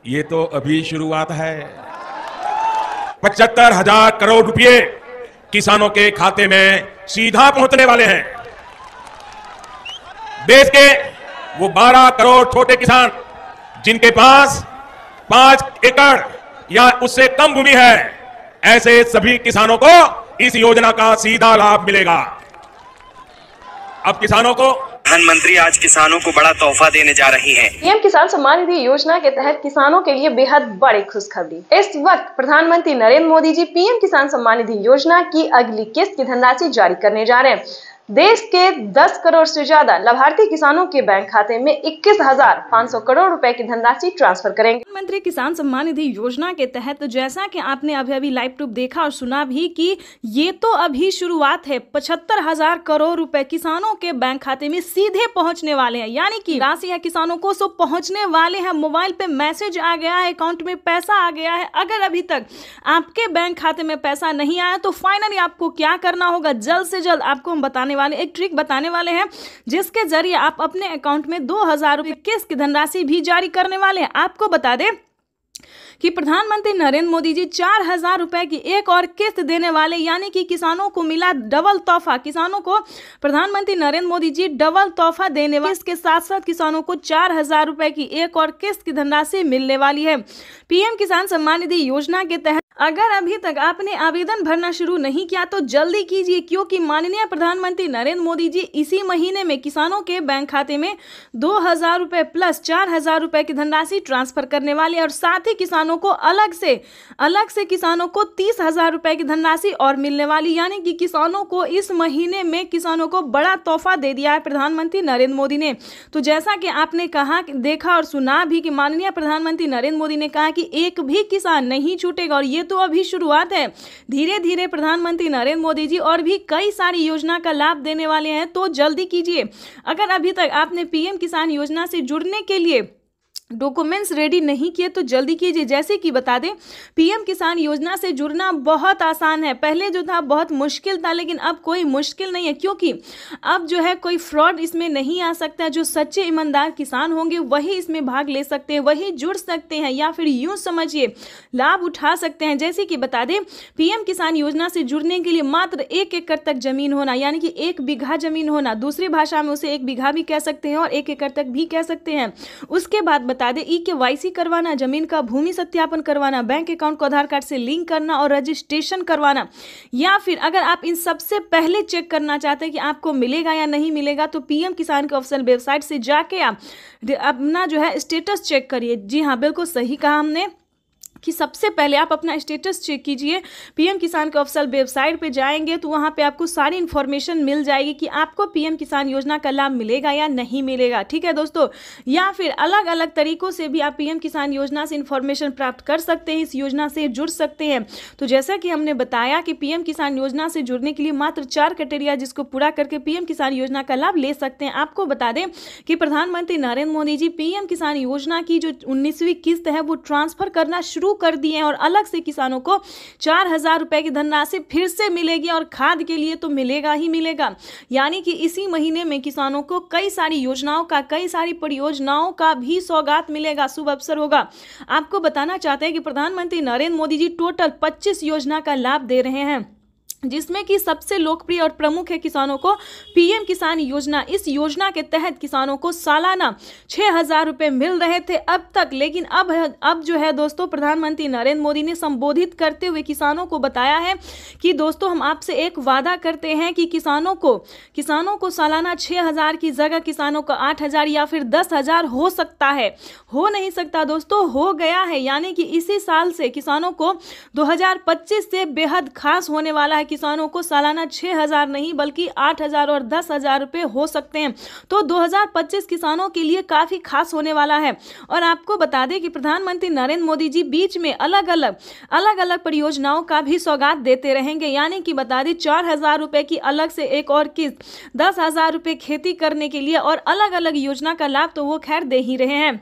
ये तो अभी शुरुआत है। 75,000 करोड़ रुपए किसानों के खाते में सीधा पहुंचने वाले हैं। देश के वो 12 करोड़ छोटे किसान जिनके पास 5 एकड़ या उससे कम भूमि है, ऐसे सभी किसानों को इस योजना का सीधा लाभ मिलेगा। अब किसानों को प्रधानमंत्री आज किसानों को बड़ा तोहफा देने जा रही हैं। पीएम किसान सम्मान निधि योजना के तहत किसानों के लिए बेहद बड़ी खुशखबरी। इस वक्त प्रधानमंत्री नरेंद्र मोदी जी पीएम किसान सम्मान निधि योजना की अगली किस्त की धनराशि जारी करने जा रहे हैं। देश के 10 करोड़ से ज्यादा लाभार्थी किसानों के बैंक खाते में 21,500 करोड़ रुपए की धनराशि ट्रांसफर करेंगे। प्रधानमंत्री किसान सम्मान निधि योजना के तहत जैसा कि आपने अभी लाइव ट्यूब देखा और सुना भी कि ये तो अभी शुरुआत है। 75,000 करोड़ रुपए किसानों के बैंक खाते में सीधे पहुंचने वाले हैं, यानी कि राशि है किसानों को सो पहुंचने वाले हैं। मोबाइल पे मैसेज आ गया है, अकाउंट में पैसा आ गया है। अगर अभी तक आपके बैंक खाते में पैसा नहीं आया तो फाइनली आपको क्या करना होगा, जल्द से जल्द आपको हम बताने वाले एक ट्रिक बताने वाले हैं, जिसके जरिए आप अपने अकाउंट में 2,000 रुपए किस्त की धनराशि भी जारी करने वाले हैं। आपको बता दें कि प्रधानमंत्री नरेंद्र मोदी जी 4,000 रुपए की एक और किस्त देने वाले, यानी कि किसानों को मिला डबल तोहफा। किसानों को प्रधानमंत्री नरेंद्र मोदी जी डबल तोहफा देने वाले, इसके साथ साथ किसानों को 4,000 रुपए की एक और किस्त की धनराशि मिलने वाली है। पीएम किसान सम्मान निधि योजना के तहत अगर अभी तक आपने आवेदन भरना शुरू नहीं किया तो जल्दी कीजिए, क्योंकि माननीय प्रधानमंत्री नरेंद्र मोदी जी इसी महीने में किसानों के बैंक खाते में 2,000 रुपए प्लस 4,000 रुपए की धनराशि ट्रांसफर करने वाले हैं और साथ ही किसानों को अलग से किसानों को 30,000 रुपए की धनराशि और मिलने वाली, यानी कि किसानों को इस महीने में किसानों को बड़ा तोहफा दे दिया है प्रधानमंत्री नरेंद्र मोदी ने। तो जैसा कि आपने कहा, देखा और सुना भी कि माननीय प्रधानमंत्री नरेंद्र मोदी ने कहा कि एक भी किसान नहीं छूटेगा और ये तो अभी शुरुआत है। धीरे धीरे प्रधानमंत्री नरेंद्र मोदी जी और भी कई सारी योजना का लाभ देने वाले हैं, तो जल्दी कीजिए। अगर अभी तक आपने पीएम किसान योजना से जुड़ने के लिए डॉक्यूमेंट्स रेडी नहीं किए तो जल्दी कीजिए। जैसे कि बता दें, पीएम किसान योजना से जुड़ना बहुत आसान है। पहले जो था बहुत मुश्किल था, लेकिन अब कोई मुश्किल नहीं है, क्योंकि अब जो है कोई फ्रॉड इसमें नहीं आ सकता। जो सच्चे ईमानदार किसान होंगे वही इसमें भाग ले सकते हैं, वही जुड़ सकते हैं, या फिर यूं समझिए लाभ उठा सकते हैं। जैसे कि बता दें, पीएम किसान योजना से जुड़ने के लिए मात्र 1 एकड़ तक जमीन होना, यानी कि 1 बीघा जमीन होना, दूसरी भाषा में उसे 1 बीघा भी कह सकते हैं और 1 एकड़ तक भी कह सकते हैं। उसके बाद बता दें, KYC करवाना, जमीन का भूमि सत्यापन करवाना, बैंक अकाउंट को आधार कार्ड से लिंक करना और रजिस्ट्रेशन करवाना, या फिर अगर आप इन सबसे पहले चेक करना चाहते हैं कि आपको मिलेगा या नहीं मिलेगा तो पीएम किसान के ऑफिशियल वेबसाइट से जाके आप अपना जो है स्टेटस चेक करिए। जी हाँ, बिल्कुल सही कहा हमने कि सबसे पहले आप अपना स्टेटस चेक कीजिए। पीएम किसान के ऑफिशियल वेबसाइट पे जाएंगे तो वहाँ पे आपको सारी इन्फॉर्मेशन मिल जाएगी कि आपको पीएम किसान योजना का लाभ मिलेगा या नहीं मिलेगा। ठीक है दोस्तों, या फिर अलग अलग तरीकों से भी आप पीएम किसान योजना से इन्फॉर्मेशन प्राप्त कर सकते हैं, इस योजना से जुड़ सकते हैं। तो जैसा कि हमने बताया कि पीएम किसान योजना से जुड़ने के लिए मात्र 4 क्राइटेरिया जिसको पूरा करके पीएम किसान योजना का लाभ ले सकते हैं। आपको बता दें कि प्रधानमंत्री नरेंद्र मोदी जी पीएम किसान योजना की जो 19वीं किस्त है वो ट्रांसफर करना शुरू कर दिए हैं और अलग से किसानों को 4,000 रुपए की धनराशि फिर से मिलेगी और खाद के लिए तो मिलेगा ही मिलेगा। यानी कि इसी महीने में किसानों को कई सारी योजनाओं का, कई सारी परियोजनाओं का भी सौगात मिलेगा, शुभ अवसर होगा। आपको बताना चाहते हैं कि प्रधानमंत्री नरेंद्र मोदी जी टोटल 25 योजना का लाभ दे रहे हैं, जिसमें कि सबसे लोकप्रिय और प्रमुख है किसानों को पीएम किसान योजना। इस योजना के तहत किसानों को सालाना 6,000 रुपए मिल रहे थे अब तक, लेकिन अब जो है दोस्तों, प्रधानमंत्री नरेंद्र मोदी ने संबोधित करते हुए किसानों को बताया है कि दोस्तों हम आपसे एक वादा करते हैं कि किसानों को सालाना 6,000 की जगह किसानों को 8,000 या फिर 10,000 हो सकता है। हो नहीं सकता दोस्तों, हो गया है। यानी कि इसी साल से किसानों को 2025 से बेहद खास होने वाला है। किसानों को सालाना 6,000 नहीं बल्कि 8,000 और 10,000 रुपए हो सकते हैं। तो 2025 किसानों के लिए काफी खास होने वाला है। और आपको बता दें कि प्रधानमंत्री नरेंद्र मोदी जी बीच में अलग अलग परियोजनाओं का भी सौगात देते रहेंगे। यानी कि बता दें 4,000 रुपए की अलग से एक और किस्त, 10,000 रुपए खेती करने के लिए और अलग अलग योजना का लाभ तो वो खैर दे ही रहे हैं।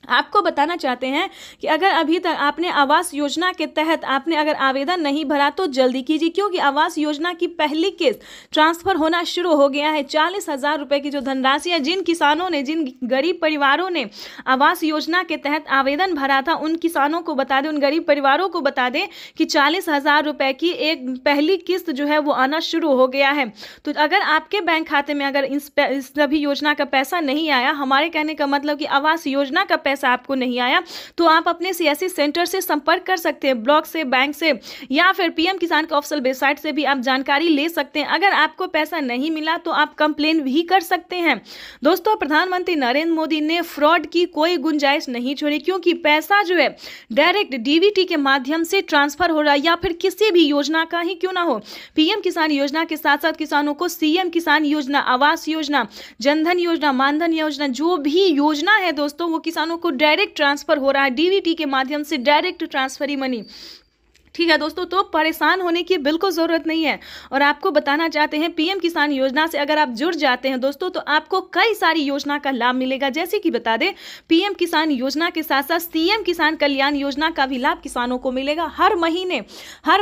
आपको बताना चाहते हैं कि अगर अभी तक आपने आवास योजना के तहत आपने अगर आवेदन नहीं भरा तो जल्दी कीजिए, क्योंकि आवास योजना की पहली किस्त ट्रांसफर होना शुरू हो गया है। 40,000 रुपए की जो धनराशि है, जिन किसानों ने, जिन गरीब परिवारों ने आवास योजना के तहत आवेदन भरा था, उन किसानों को बता दें, उन गरीब परिवारों को बता दें कि 40,000 रुपए की एक पहली किस्त जो है वो आना शुरू हो गया है। तो अगर आपके बैंक खाते में अगर इस सभी योजना का पैसा नहीं आया, हमारे कहने का मतलब कि आवास योजना का पैसा आपको नहीं आया, तो आप अपने सीएससी सेंटर से संपर्क कर सकते हैं, ब्लॉक से, बैंक से, या फिर पीएम किसान के ऑफिशियल वेबसाइट से भी आप जानकारी ले सकते हैं। अगर आपको पैसा नहीं मिला तो आप कंप्लेन भी कर सकते हैं। दोस्तों, प्रधानमंत्री नरेंद्र मोदी ने फ्रॉड की कोई गुंजाइश नहीं छोड़ी, क्योंकि पैसा जो है डायरेक्ट डीबीटी के माध्यम से ट्रांसफर हो रहा है, या फिर किसी भी योजना का ही क्यों ना हो। पीएम किसान योजना के साथ साथ किसानों को सीएम किसान योजना, आवास योजना, जनधन योजना, मानधन योजना, जो भी योजना है दोस्तों, वो किसानों को डायरेक्ट ट्रांसफर हो रहा है, डीबीटी के माध्यम से डायरेक्ट ट्रांसफर ही मनी। ठीक है दोस्तों, तो परेशान होने की बिल्कुल ज़रूरत नहीं है। और आपको बताना चाहते हैं, पीएम किसान योजना से अगर आप जुड़ जाते हैं दोस्तों, तो आपको कई सारी योजना का लाभ मिलेगा। जैसे कि बता दें, पीएम किसान योजना के साथ साथ सीएम किसान कल्याण योजना का भी लाभ किसानों को मिलेगा। हर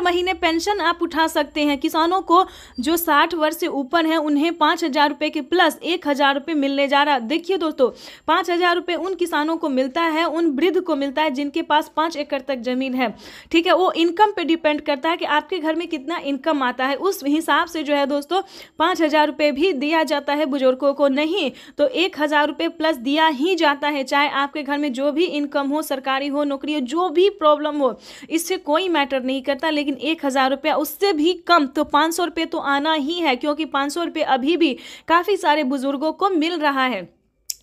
महीने पेंशन आप उठा सकते हैं। किसानों को जो 60 वर्ष से ऊपर हैं, उन्हें 5,000 रुपये के प्लस 1,000 रुपये मिलने जा रहा। देखिए दोस्तों, 5,000 रुपये उन किसानों को मिलता है, उन वृद्ध को मिलता है जिनके पास 5 एकड़ तक जमीन है। ठीक है, वो इनकम पे डिपेंड करता है कि आपके घर में कितना इनकम आता है, उस हिसाब से जो है दोस्तों 5,000 रुपये भी दिया जाता है बुजुर्गों को। नहीं तो 1,000 रुपये प्लस दिया ही जाता है, चाहे आपके घर में जो भी इनकम हो, सरकारी हो, नौकरी हो, जो भी प्रॉब्लम हो, इससे कोई मैटर नहीं करता। लेकिन 1,000 रुपया, उससे भी कम तो 500 रुपये तो आना ही है, क्योंकि 500 रुपये अभी भी काफ़ी सारे बुजुर्गों को मिल रहा है।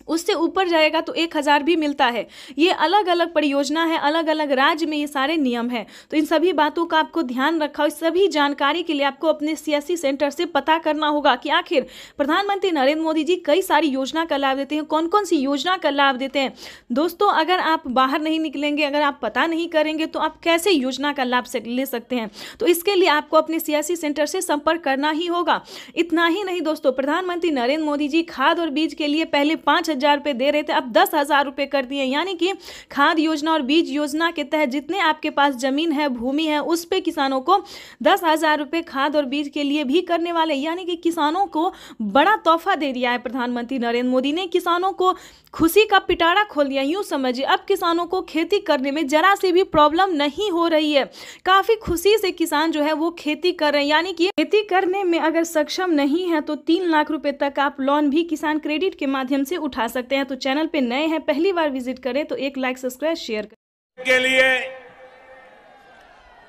उससे ऊपर जाएगा तो 1,000 भी मिलता है। ये अलग अलग परियोजना है, अलग अलग राज्य में ये सारे नियम हैं। तो इन सभी बातों का आपको ध्यान रखा, इस सभी जानकारी के लिए आपको अपने सीएससी सेंटर से पता करना होगा कि आखिर प्रधानमंत्री नरेंद्र मोदी जी कई सारी योजना का लाभ देते हैं, कौन कौन सी योजना का लाभ देते हैं। दोस्तों, अगर आप बाहर नहीं निकलेंगे, अगर आप पता नहीं करेंगे, तो आप कैसे योजना का लाभ ले सकते हैं। तो इसके लिए आपको अपने सीएससी सेंटर से संपर्क करना ही होगा। इतना ही नहीं दोस्तों, प्रधानमंत्री नरेंद्र मोदी जी खाद और बीज के लिए पहले 5,000 रुपये दे रहे थे, अब 10,000 रुपये कर दिए। यानी कि खाद योजना और बीज योजना के तहत जितने आपके पास जमीन है, भूमि है, उस पे किसानों को 10,000 रुपये खाद और बीज के लिए भी करने वाले। यानी कि किसानों को बड़ा तोहफा दे दिया है प्रधानमंत्री नरेंद्र मोदी ने, किसानों को खुशी का पिटारा खोल दिया। यूं समझिए, अब किसानों को खेती करने में जरा सी भी प्रॉब्लम नहीं हो रही है। काफी खुशी से किसान जो है वो खेती कर रहे हैं। यानी कि खेती करने में अगर सक्षम नहीं है तो 3 लाख रुपए तक आप लोन भी किसान क्रेडिट के माध्यम से उठा सकते हैं। तो चैनल पे नए हैं, पहली बार विजिट करें तो एक लाइक, सब्सक्राइब, शेयर करें। के लिए,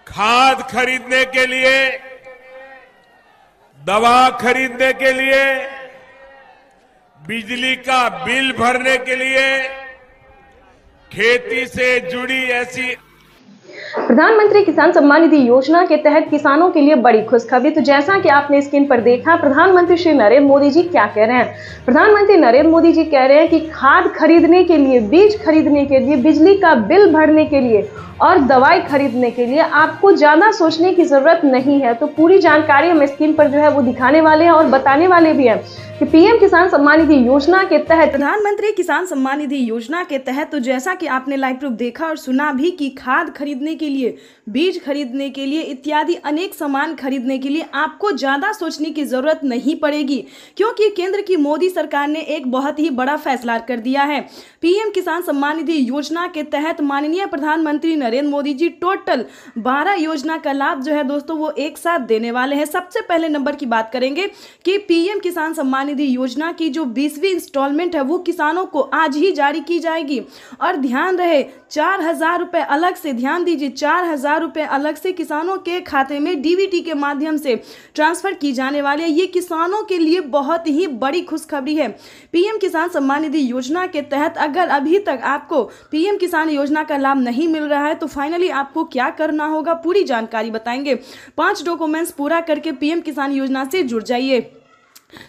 खाद खरीदने के लिए, दवा खरीदने के लिए, बिजली का बिल भरने के लिए, खेती से जुड़ी ऐसी प्रधानमंत्री किसान सम्मान निधि योजना के तहत किसानों के लिए बड़ी खुशखबरी। तो जैसा कि आपने स्क्रीन पर देखा, प्रधानमंत्री श्री नरेंद्र मोदी जी क्या कह रहे हैं। प्रधानमंत्री नरेंद्र मोदी जी कह रहे हैं कि खाद खरीदने के लिए, बीज खरीदने के लिए, बिजली का बिल भरने के लिए और दवाई खरीदने के लिए आपको ज्यादा सोचने की जरूरत नहीं है। तो पूरी जानकारी हम स्क्रीन पर जो है वो दिखाने वाले हैं और बताने वाले भी हैं कि पीएम किसान सम्मान निधि योजना के तहत, प्रधानमंत्री किसान सम्मान निधि योजना के तहत, तो जैसा कि आपने लाइव प्रूफ देखा और सुना भी कि खाद खरीदने के लिए, बीज खरीदने के लिए इत्यादि अनेक सामान खरीदने के लिए आपको ज्यादा सोचने की जरूरत नहीं पड़ेगी, क्योंकि केंद्र की मोदी सरकार ने एक बहुत ही बड़ा फैसला कर दिया है। पीएम किसान सम्मान निधि योजना के तहत माननीय प्रधानमंत्री नरेंद्र मोदी जी टोटल 12 योजना का लाभ जो है दोस्तों वो एक साथ देने वाले हैं। सबसे पहले नंबर की बात करेंगे कि पीएम किसान सम्मान निधि योजना की जो 20वीं इंस्टॉलमेंट है वो किसानों को आज ही जारी की जाएगी। और ध्यान रहे, 4,000 रुपये अलग से, ध्यान दीजिए, 4,000 रुपये अलग से किसानों के खाते में डीबीटी के माध्यम से ट्रांसफर की जाने वाली है। ये किसानों के लिए बहुत ही बड़ी खुशखबरी है। पीएम किसान सम्मान निधि योजना के तहत अगर अभी तक आपको पीएम किसान योजना का लाभ नहीं मिल रहा है तो फाइनली आपको क्या करना होगा, पूरी जानकारी बताएंगे। 5 डॉक्यूमेंट्स पूरा करके पीएम किसान योजना से जुड़ जाइए।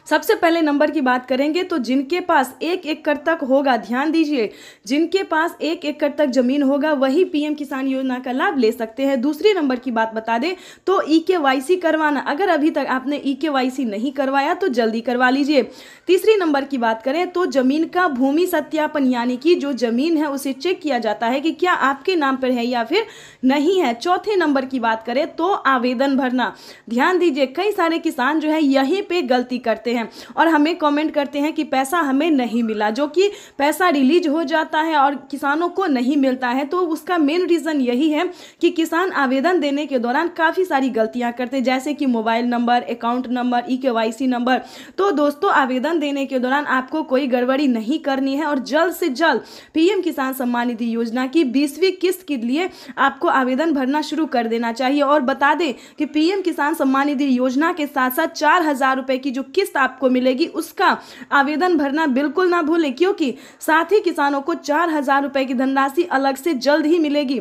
सबसे पहले नंबर की बात करेंगे तो जिनके पास 1 एकड़ तक होगा, ध्यान दीजिए, जिनके पास 1 एकड़ तक जमीन होगा वही पीएम किसान योजना का लाभ ले सकते हैं। दूसरी नंबर की बात बता दें तो ईकेवाईसी करवाना, अगर अभी तक आपने ईकेवाईसी नहीं करवाया तो जल्दी करवा लीजिए। तीसरी नंबर की बात करें तो जमीन का भूमि सत्यापन, यानी कि जो जमीन है उसे चेक किया जाता है कि क्या आपके नाम पर है या फिर नहीं है। चौथे नंबर की बात करें तो आवेदन भरना, ध्यान दीजिए, कई सारे किसान जो है यहीं पे गलती करते हैं और हमें कमेंट करते हैं कि पैसा हमें नहीं मिला, जो कि पैसा रिलीज हो जाता है और किसानों को नहीं मिलता है। तो उसका मेन रीज़न यही है कि किसान आवेदन देने के दौरान काफ़ी सारी गलतियां करते हैं, जैसे कि mobile number, account number, eKYC number. तो दोस्तों, आवेदन देने के दौरान आपको कोई गड़बड़ी नहीं करनी है और जल्द से जल्द पीएम किसान सम्मान निधि योजना की 20वीं किस्त के लिए आपको आवेदन भरना शुरू कर देना चाहिए। और बता दें कि पीएम किसान सम्मान निधि योजना के साथ साथ 4,000 रुपए की जो किस्त आपको मिलेगी उसका आवेदन भरना बिल्कुल ना भूलें, क्योंकि साथ ही किसानों को 4,000 रुपए की धनराशि अलग से जल्द ही मिलेगी।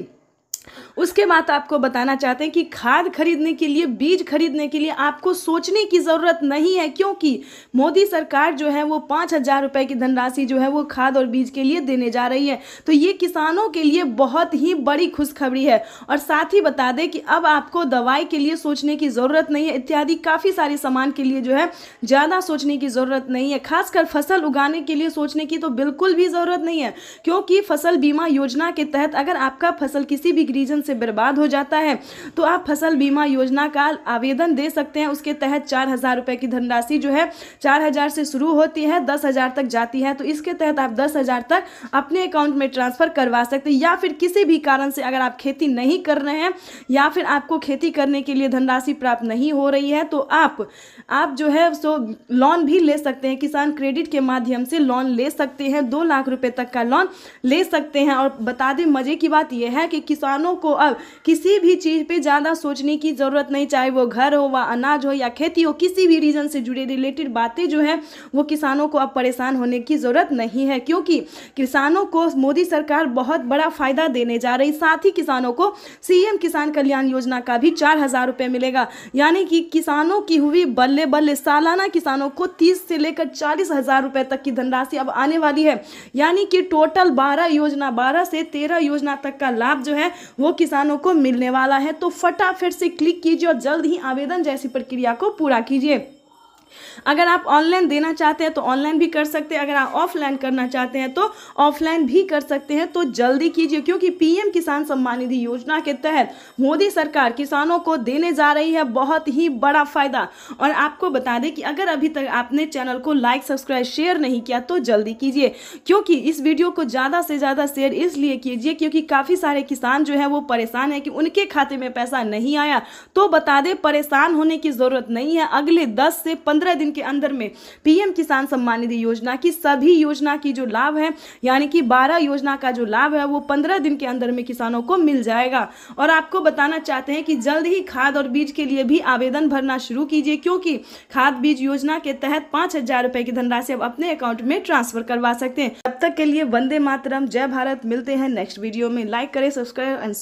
उसके बाद आपको बताना चाहते हैं कि खाद खरीदने के लिए, बीज खरीदने के लिए आपको सोचने की ज़रूरत नहीं है, क्योंकि मोदी सरकार जो है वो 5,000 रुपए की धनराशि जो है वो खाद और बीज के लिए देने जा रही है। तो ये किसानों के लिए बहुत ही बड़ी खुशखबरी है। और साथ ही बता दें कि अब आपको दवाई के लिए सोचने की ज़रूरत नहीं है, इत्यादि काफ़ी सारे सामान के लिए जो है ज़्यादा सोचने की ज़रूरत नहीं है। खासकर फसल उगाने के लिए सोचने की तो बिल्कुल भी ज़रूरत नहीं है, क्योंकि फसल बीमा योजना के तहत अगर आपका फसल किसी भी रीजन से बर्बाद हो जाता है तो आप फसल बीमा योजना का आवेदन दे सकते हैं। उसके तहत 4,000 रुपए की धनराशि जो है 4,000 से शुरू होती है, 10,000 तक जाती है। तो इसके तहत आप 10,000 तक अपने अकाउंट में ट्रांसफर करवा सकते हैं। या फिर किसी भी कारण से अगर आप खेती नहीं कर रहे हैं या फिर आपको खेती करने के लिए धनराशि प्राप्त नहीं हो रही है तो आप जो है सो लोन भी ले सकते हैं। किसान क्रेडिट के माध्यम से लोन ले सकते हैं, 2 लाख रुपए तक का लोन ले सकते हैं। और बता दें, मजे की बात यह है कि किसानों को अब किसी भी चीज़ पे ज़्यादा सोचने की ज़रूरत नहीं, चाहे वो घर हो, व अनाज हो या खेती हो, किसी भी रीजन से जुड़े रिलेटेड बातें जो है वो किसानों को अब परेशान होने की ज़रूरत नहीं है, क्योंकि किसानों को मोदी सरकार बहुत बड़ा फ़ायदा देने जा रही। साथ ही किसानों को सीएम किसान कल्याण योजना का भी 4,000 रुपये मिलेगा, यानी कि किसानों की हुई बल्ले बल्ले सालाना किसानों को 30 से लेकर 40,000 रुपये तक की धनराशि अब आने वाली है। यानी कि टोटल 12 से 13 योजना तक का लाभ जो है वो किसानों को मिलने वाला है। तो फटाफट से क्लिक कीजिए और जल्द ही आवेदन जैसी प्रक्रिया को पूरा कीजिए। अगर आप ऑनलाइन देना चाहते हैं तो ऑनलाइन भी कर सकते हैं, अगर आप ऑफलाइन करना चाहते हैं तो ऑफलाइन भी कर सकते हैं। तो जल्दी कीजिए, क्योंकि पीएम किसान सम्मान निधि योजना के तहत मोदी सरकार किसानों को देने जा रही है बहुत ही बड़ा फायदा। और आपको बता दें कि अगर अभी तक आपने चैनल को लाइक, सब्सक्राइब, शेयर नहीं किया तो जल्दी कीजिए, क्योंकि इस वीडियो को ज़्यादा से ज़्यादा शेयर इसलिए कीजिए क्योंकि काफ़ी सारे किसान जो है वो परेशान है कि उनके खाते में पैसा नहीं आया। तो बता दें, परेशान होने की ज़रूरत नहीं है। अगले 10 से 15 दिन के अंदर में पीएम किसान सम्मान निधि योजना की सभी योजना की जो लाभ है, यानी कि 12 योजना का जो लाभ है वो 15 दिन के अंदर में किसानों को मिल जाएगा। और आपको बताना चाहते हैं कि जल्द ही खाद और बीज के लिए भी आवेदन भरना शुरू कीजिए, क्योंकि खाद बीज योजना के तहत 5,000 रुपए की धनराशि अब अपने अकाउंट में ट्रांसफर करवा सकते हैं। तब तक के लिए वंदे मातरम, जय भारत। मिलते हैं नेक्स्ट वीडियो में। लाइक करें, सब्सक्राइब एंड